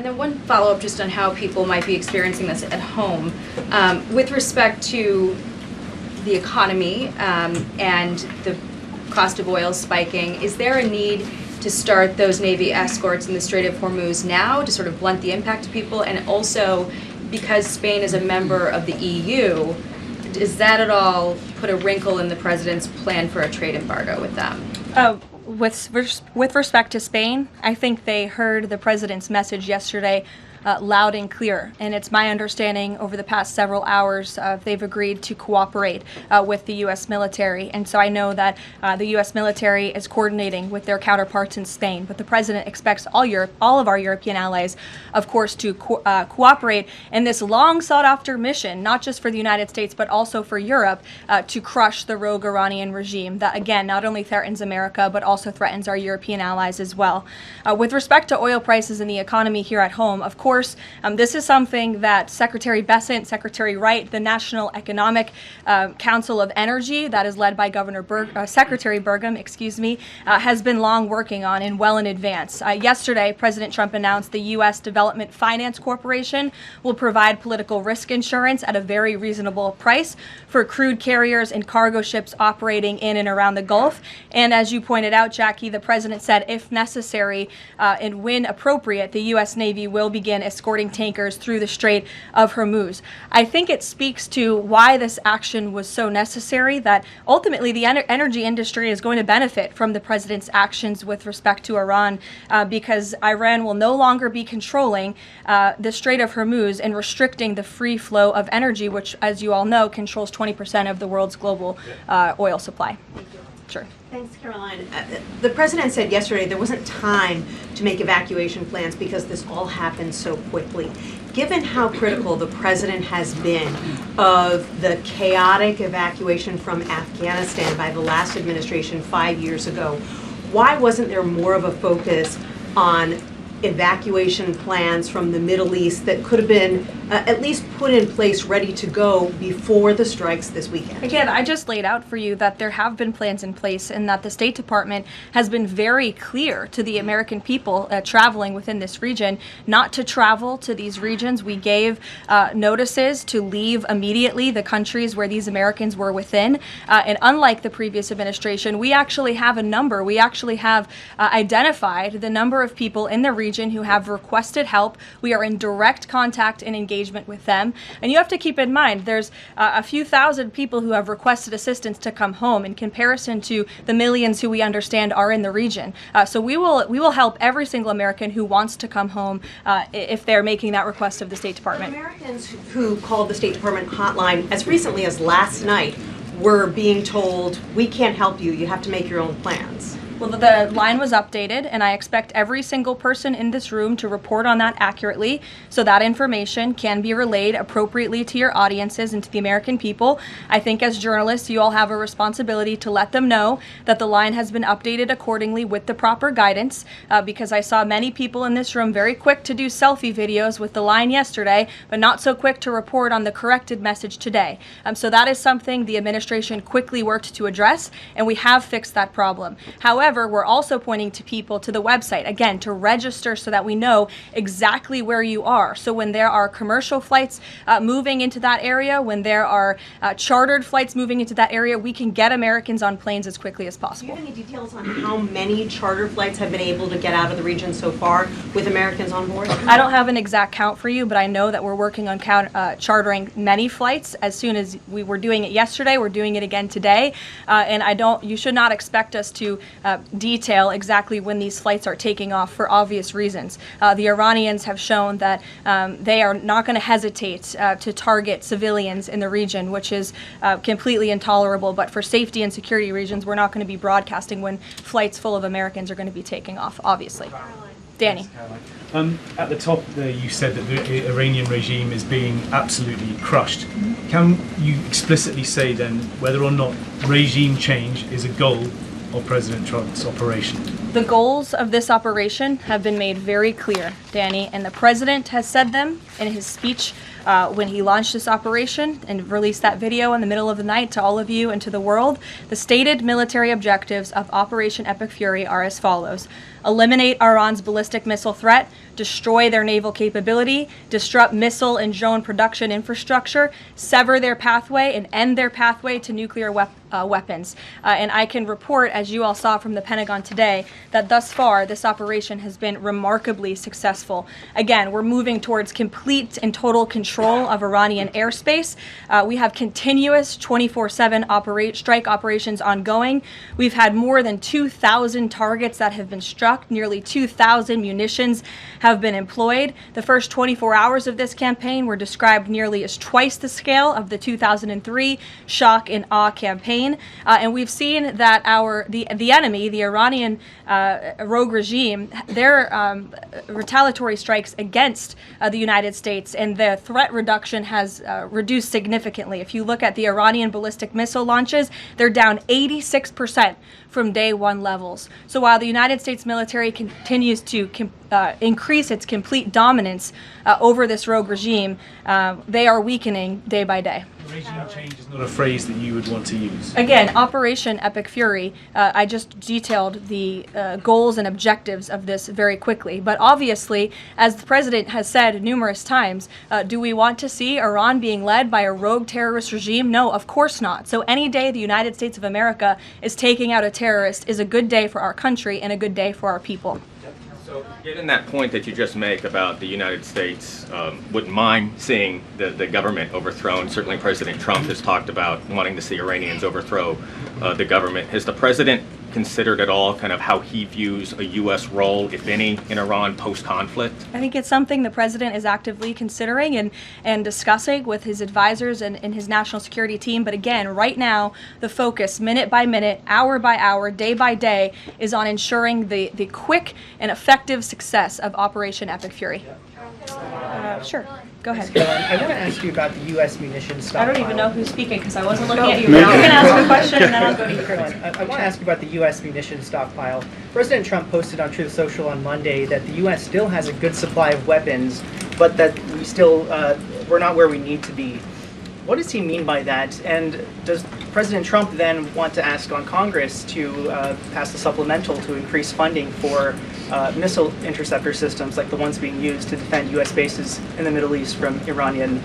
And then one follow-up just on how people might be experiencing this at home. With respect to the economy and the cost of oil spiking, is there a need to start those Navy escorts in the Strait of Hormuz now to sort of blunt the impact to people? And also, because Spain is a member of the EU, does that at all put a wrinkle in the president's plan for a trade embargo with them? With respect to Spain, I think they heard the president's message yesterday loud and clear, and it's my understanding over the past several hours they've agreed to cooperate with the U.S. military, and so I know that the U.S. military is coordinating with their counterparts in Spain, but the president expects all of our European allies, of course, to cooperate in this long sought-after mission, not just for the United States, but also for Europe, to crush the rogue Iranian regime that, again, not only threatens America, but also threatens our European allies as well. With respect to oil prices and the economy here at home, of course, this is something that Secretary Bessent, Secretary Wright, the National Economic Council of Energy, that is led by Secretary Burgum, has been long working on and well in advance. Yesterday, President Trump announced the U.S. Development Finance Corporation will provide political risk insurance at a very reasonable price for crude carriers and cargo ships operating in and around the Gulf. And as you pointed out, Jackie, the president said if necessary and when appropriate, the U.S. Navy will begin escorting tankers through the Strait of Hormuz. I think it speaks to why this action was so necessary, that ultimately the energy industry is going to benefit from the president's actions with respect to Iran, because Iran will no longer be controlling the Strait of Hormuz and restricting the free flow of energy, which, as you all know, controls 20% of the world's global oil supply. Thank you. Sure. Thanks, Karoline. The president said yesterday there wasn't time to make evacuation plans because this all happened so quickly. Given how critical the president has been of the chaotic evacuation from Afghanistan by the last administration 5 years ago, why wasn't there more of a focus on evacuation plans from the Middle East that could have been at least put in place, ready to go before the strikes this weekend? Again, I just laid out for you that there have been plans in place and that the State Department has been very clear to the American people traveling within this region not to travel to these regions. We gave notices to leave immediately the countries where these Americans were within. And unlike the previous administration, we actually have a number. We actually have identified the number of people in the region who have requested help. We are in direct contact and engagement with them. And you have to keep in mind, there's a few thousand people who have requested assistance to come home in comparison to the millions who we understand are in the region. So we will help every single American who wants to come home if they're making that request of the State Department. But Americans who called the State Department hotline as recently as last night were being told, we can't help you, you have to make your own plans. Well, the line was updated, and I expect every single person in this room to report on that accurately, so that information can be relayed appropriately to your audiences and to the American people. I think as journalists, you all have a responsibility to let them know that the line has been updated accordingly with the proper guidance, because I saw many people in this room very quick to do selfie videos with the line yesterday, but not so quick to report on the corrected message today. So that is something the administration quickly worked to address, and we have fixed that problem. However, we're also pointing to people to the website, again, to register so that we know exactly where you are. So when there are commercial flights moving into that area, when there are chartered flights moving into that area, we can get Americans on planes as quickly as possible. Do you have any details on how many charter flights have been able to get out of the region so far with Americans on board? I don't have an exact count for you, but I know that we're working on chartering many flights. As soon as we were doing it yesterday, we're doing it again today. And you should not expect us to detail exactly when these flights are taking off for obvious reasons. The Iranians have shown that they are not going to hesitate to target civilians in the region, which is completely intolerable. But for safety and security reasons, we're not going to be broadcasting when flights full of Americans are going to be taking off, obviously. Danny. At the top there, you said that the Iranian regime is being absolutely crushed. Can you explicitly say then whether or not regime change is a goal of President Trump's operation? The goals of this operation have been made very clear, Danny, and the president has said them in his speech when he launched this operation and released that video in the middle of the night to all of you and to the world. The stated military objectives of Operation Epic Fury are as follows: eliminate Iran's ballistic missile threat, destroy their naval capability, disrupt missile and drone production infrastructure, sever their pathway and end their pathway to nuclear weapons. And I can report, as you all saw from the Pentagon today, that thus far this operation has been remarkably successful. Again, we're moving towards complete and total control of Iranian airspace. We have continuous 24/7 strike operations ongoing. We've had more than 2,000 targets that have been struck. Nearly 2,000 munitions have been employed. The first 24 hours of this campaign were described nearly as twice the scale of the 2003 shock and awe campaign. And we've seen that the enemy, the Iranian rogue regime, their retaliatory strikes against the United States and the threat reduction has reduced significantly. If you look at the Iranian ballistic missile launches, they're down 86% from day one levels. So while the United States military continues to increase its complete dominance over this rogue regime, they are weakening day by day. Regime change is not a phrase that you would want to use. Again, Operation Epic Fury, I just detailed the goals and objectives of this very quickly. But obviously, as the president has said numerous times, do we want to see Iran being led by a rogue terrorist regime? No, of course not. So any day the United States of America is taking out a terrorist is a good day for our country and a good day for our people. So, given that point that you just make about the United States wouldn't mind seeing the government overthrown, certainly President Trump has talked about wanting to see Iranians overthrow the government. Has the president considered at all kind of how he views a U.S. role, if any, in Iran post-conflict? I think it's something the president is actively considering and discussing with his advisors and his national security team. But again, right now, the focus, minute by minute, hour by hour, day by day, is on ensuring the quick and effective success of Operation Epic Fury. Sure. Go ahead. I want to ask you about the U.S. munitions stockpile. I don't even know who's speaking because I wasn't looking at you. You can ask a question and then I'll go to you. Caroline, I want to ask you about the U.S. munitions stockpile. President Trump posted on Truth Social on Monday that the U.S. still has a good supply of weapons, but that we're not where we need to be. What does he mean by that? And does President Trump then want to ask on Congress to pass a supplemental to increase funding for missile interceptor systems like the ones being used to defend U.S. bases in the Middle East from Iranian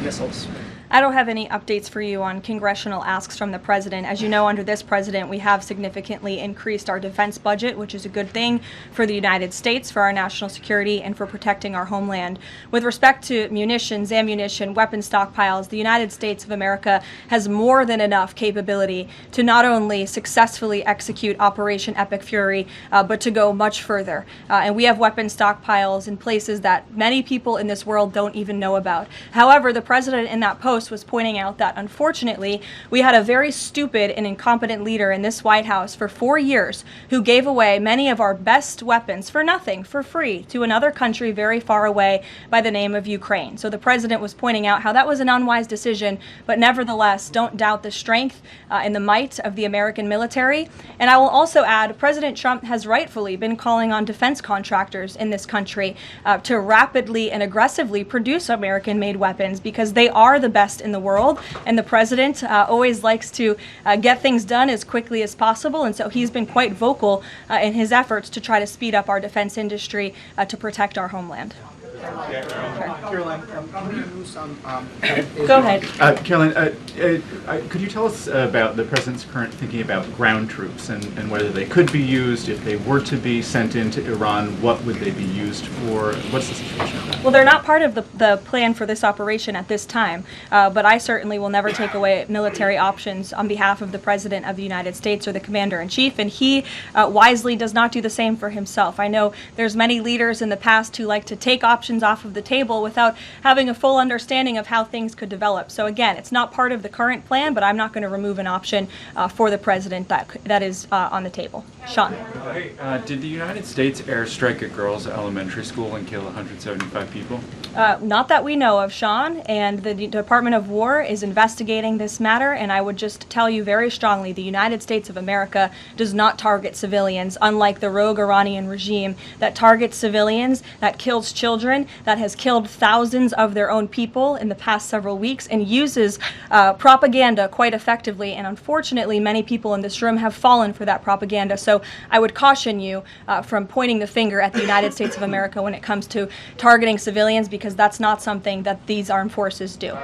missiles? I don't have any updates for you on congressional asks from the president. As you know, under this president, we have significantly increased our defense budget, which is a good thing for the United States, for our national security, and for protecting our homeland. With respect to munitions, ammunition, weapon stockpiles, the United States of America has more than enough capability to not only successfully execute Operation Epic Fury, but to go much further. And we have weapon stockpiles in places that many people in this world don't even know about. However, the president in that post was pointing out that unfortunately we had a very stupid and incompetent leader in this White House for 4 years who gave away many of our best weapons for nothing, for free, to another country very far away by the name of Ukraine. So the president was pointing out how that was an unwise decision, but nevertheless, don't doubt the strength and the might of the American military. And I will also add, President Trump has rightfully been calling on defense contractors in this country to rapidly and aggressively produce American-made weapons because they are the best in the world, and the president always likes to get things done as quickly as possible, and so he's been quite vocal in his efforts to try to speed up our defense industry to protect our homeland. Caroline, can we do some? Go ahead. Caroline, could you tell us about the president's current thinking about ground troops and whether they could be used, if they were to be sent into Iran, what would they be used for? What's the situation of that? Well, they're not part of the plan for this operation at this time, but I certainly will never take away military options on behalf of the President of the United States or the Commander-in-Chief, and he wisely does not do the same for himself. I know there's many leaders in the past who like to take options options off of the table without having a full understanding of how things could develop. So again, it's not part of the current plan, but I'm not going to remove an option for the president that is on the table. Sean. Did the United States airstrike a girls' elementary school and kill 175 people? Not that we know of, Sean, and the Department of War is investigating this matter, and I would just tell you very strongly, the United States of America does not target civilians, unlike the rogue Iranian regime that targets civilians, that kills children, that has killed thousands of their own people in the past several weeks, and uses propaganda quite effectively, and unfortunately many people in this room have fallen for that propaganda. So I would caution you from pointing the finger at the United States of America when it comes to targeting civilians, because that's not something that these armed forces do.